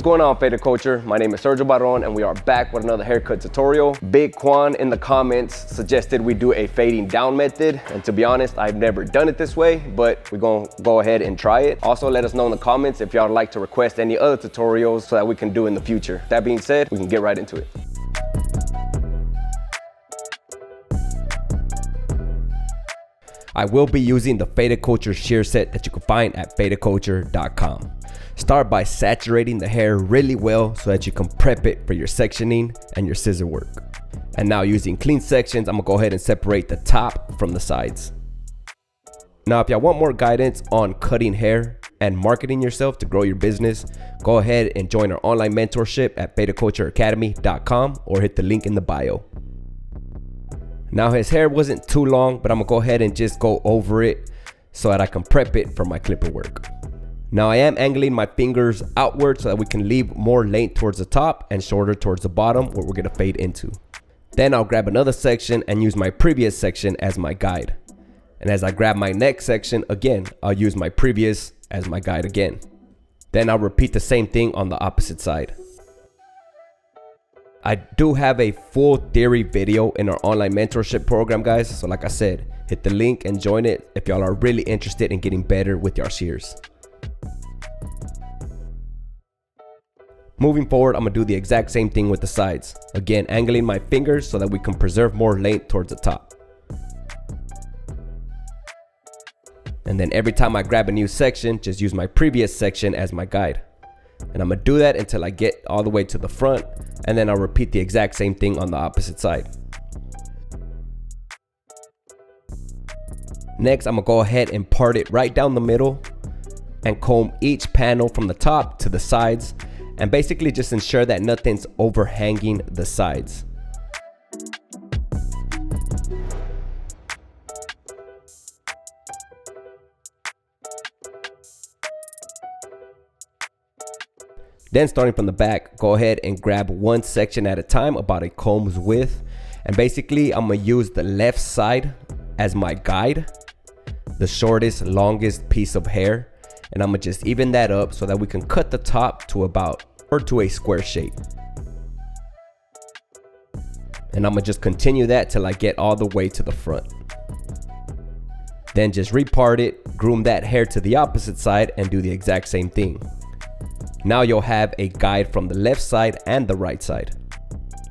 What's going on, Faded Culture? My name is Sergio Barron and we are back with another haircut tutorial. Big Quan in the comments suggested we do a fading down method, and to be honest, I've never done it this way, but we're gonna go ahead and try it. Also, let us know in the comments if y'all would like to request any other tutorials so that we can do in the future. That being said, we can get right into it. I will be using the Faded Culture shear set that you can find at fadedculture.com. Start by saturating the hair really well so that you can prep it for your sectioning and your scissor work. And now, using clean sections, I'm gonna go ahead and separate the top from the sides. Now, if y'all want more guidance on cutting hair and marketing yourself to grow your business, go ahead and join our online mentorship at fadedcultureacademy.com or hit the link in the bio. Now, his hair wasn't too long, but I'm gonna go ahead and just go over it so that I can prep it for my clipper work. Now, I am angling my fingers outward so that we can leave more length towards the top and shorter towards the bottom where we're gonna fade into. Then I'll grab another section and use my previous section as my guide. And as I grab my next section again, I'll use my previous as my guide again. Then I'll repeat the same thing on the opposite side. I do have a full theory video in our online mentorship program, guys. So like I said, hit the link and join it if y'all are really interested in getting better with your shears. Moving forward, I'm gonna do the exact same thing with the sides. Again, angling my fingers so that we can preserve more length towards the top. And then every time I grab a new section, just use my previous section as my guide. And I'm gonna do that until I get all the way to the front, and then I'll repeat the exact same thing on the opposite side. Next, I'm gonna go ahead and part it right down the middle and comb each panel from the top to the sides, and basically just ensure that nothing's overhanging the sides. Then, starting from the back, go ahead and grab one section at a time, about a comb's width. And basically, I'm gonna use the left side as my guide, the shortest, longest piece of hair. And I'm gonna just even that up so that we can cut the top to about, or to a square shape. And I'm gonna just continue that till I get all the way to the front. Then just repart it, groom that hair to the opposite side, and do the exact same thing. Now you'll have a guide from the left side and the right side.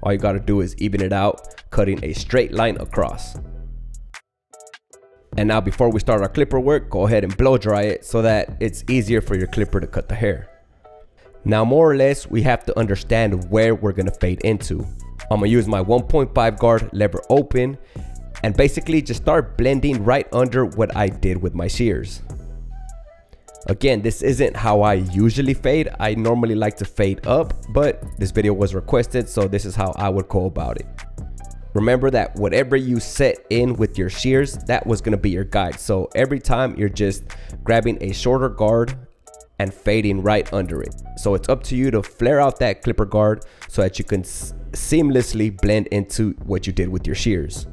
All you gotta do is even it out, cutting a straight line across. And now, before we start our clipper work, go ahead and blow dry it so that it's easier for your clipper to cut the hair. Now, more or less, we have to understand where we're gonna fade into. I'm gonna use my 1.5 guard lever open and basically just start blending right under what I did with my shears. Again, this isn't how I usually fade. I normally like to fade up, but this video was requested, so this is how I would go about it. Remember that whatever you set in with your shears, that was gonna be your guide. So every time you're just grabbing a shorter guard and fading right under it. So it's up to you to flare out that clipper guard so that you can seamlessly blend into what you did with your shears.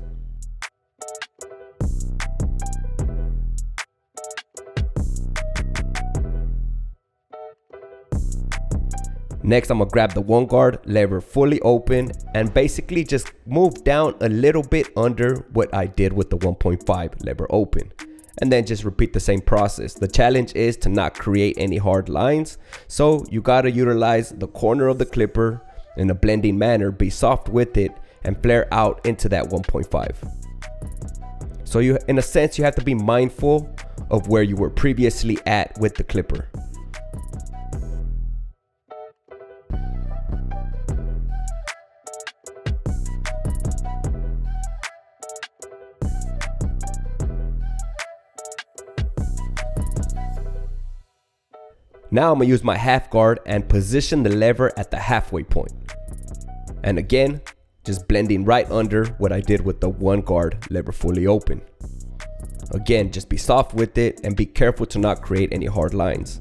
Next, I'm gonna grab the one guard lever fully open and basically just move down a little bit under what I did with the 1.5 lever open. And then just repeat the same process. The challenge is to not create any hard lines. So you gotta utilize the corner of the clipper in a blending manner, be soft with it, and flare out into that 1.5. So you, in a sense, you have to be mindful of where you were previously at with the clipper. Now I'm gonna use my half guard and position the lever at the halfway point. And again, just blending right under what I did with the one guard lever fully open. Again, just be soft with it and be careful to not create any hard lines.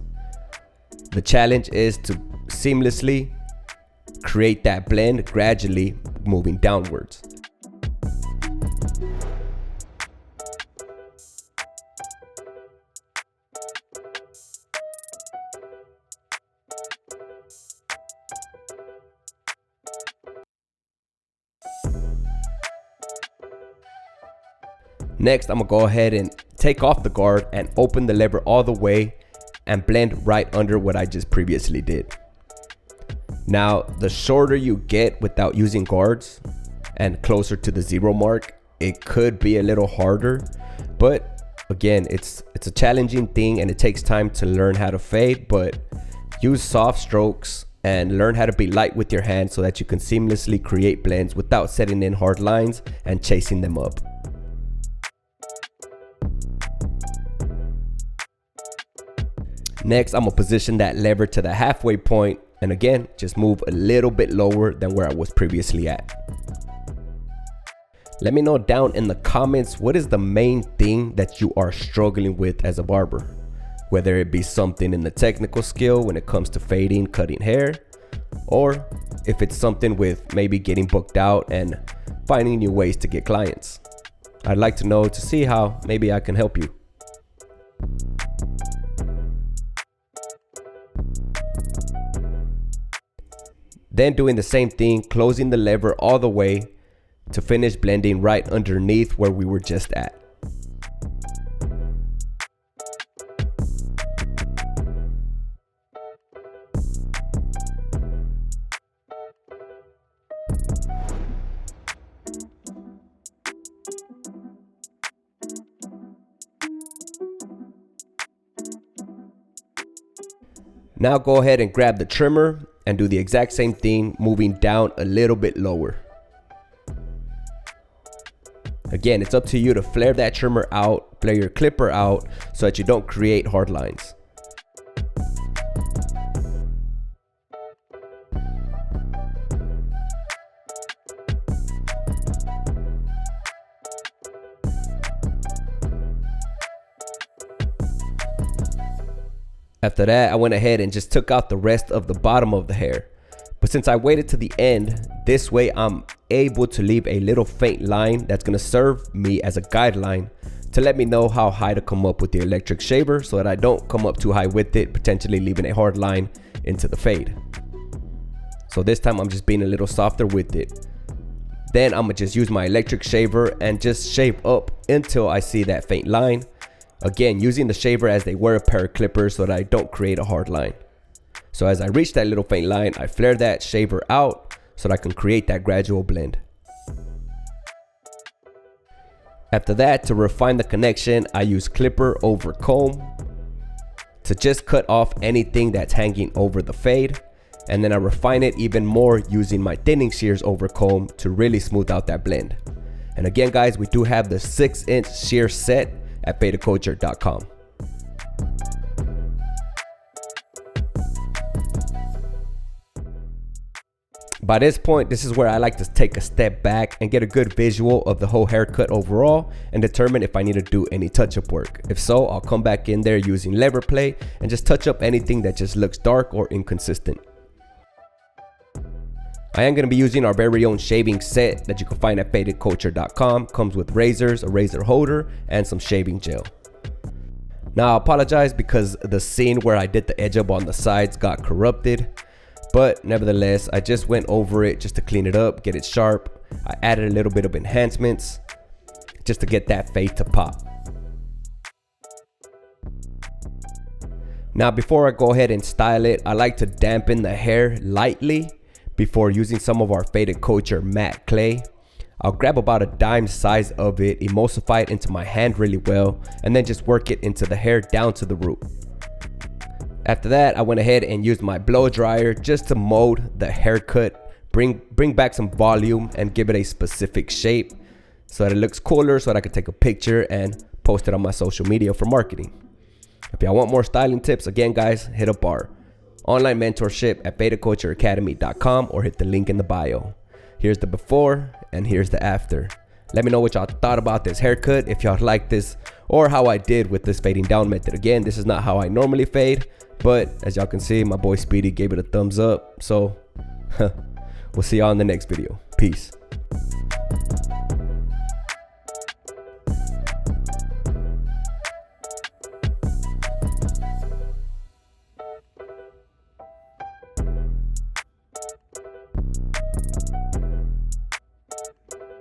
The challenge is to seamlessly create that blend, gradually moving downwards. Next, I'm gonna go ahead and take off the guard and open the lever all the way and blend right under what I just previously did. Now, the shorter you get without using guards and closer to the 0 mark, it could be a little harder, but again, it's a challenging thing and it takes time to learn how to fade, but use soft strokes and learn how to be light with your hands so that you can seamlessly create blends without setting in hard lines and chasing them up. Next, I'm gonna position that lever to the halfway point, and again, just move a little bit lower than where I was previously at. Let me know down in the comments, what is the main thing that you are struggling with as a barber? Whether it be something in the technical skill when it comes to fading, cutting hair, or if it's something with maybe getting booked out and finding new ways to get clients. I'd like to know to see how maybe I can help you. Then doing the same thing, closing the lever all the way to finish blending right underneath where we were just at. Now go ahead and grab the trimmer and do the exact same thing, moving down a little bit lower. Again, it's up to you to flare that trimmer out, flare your clipper out so that you don't create hard lines. After that, I went ahead and just took out the rest of the bottom of the hair. But since I waited to the end, this way I'm able to leave a little faint line that's gonna serve me as a guideline to let me know how high to come up with the electric shaver so that I don't come up too high with it, potentially leaving a hard line into the fade. So this time I'm just being a little softer with it. Then I'm gonna just use my electric shaver and just shave up until I see that faint line. Again, using the shaver as they were a pair of clippers so that I don't create a hard line. So as I reach that little faint line, I flare that shaver out so that I can create that gradual blend. After that, to refine the connection, I use clipper over comb to just cut off anything that's hanging over the fade. And then I refine it even more using my thinning shears over comb to really smooth out that blend. And again, guys, we do have the 6-inch shear set at fadedculture.com. By this point, this is where I like to take a step back and get a good visual of the whole haircut overall and determine if I need to do any touch-up work. If so, I'll come back in there using lever play and just touch up anything that just looks dark or inconsistent. I am going to be using our very own shaving set that you can find at fadedculture.com. Comes with razors, a razor holder, and some shaving gel. Now I apologize because the scene where I did the edge up on the sides got corrupted, but nevertheless I just went over it just to clean it up, get it sharp. I added a little bit of enhancements just to get that fade to pop. Now before I go ahead and style it, I like to dampen the hair lightly before using some of our Faded Culture matte clay. I'll grab about a dime size of it, emulsify it into my hand really well, and then just work it into the hair down to the root. After that, I went ahead and used my blow dryer just to mold the haircut, bring back some volume and give it a specific shape so that it looks cooler, so that I can take a picture and post it on my social media for marketing. If y'all want more styling tips, again guys, hit up our online mentorship at fadedcultureacademy.com or hit the link in the bio. Here's the before and here's the after. Let me know what y'all thought about this haircut, if y'all like this or how I did with this fading down method. Again, this is not how I normally fade, but as y'all can see, my boy Speedy gave it a thumbs up. So we'll see y'all in the next video. Peace.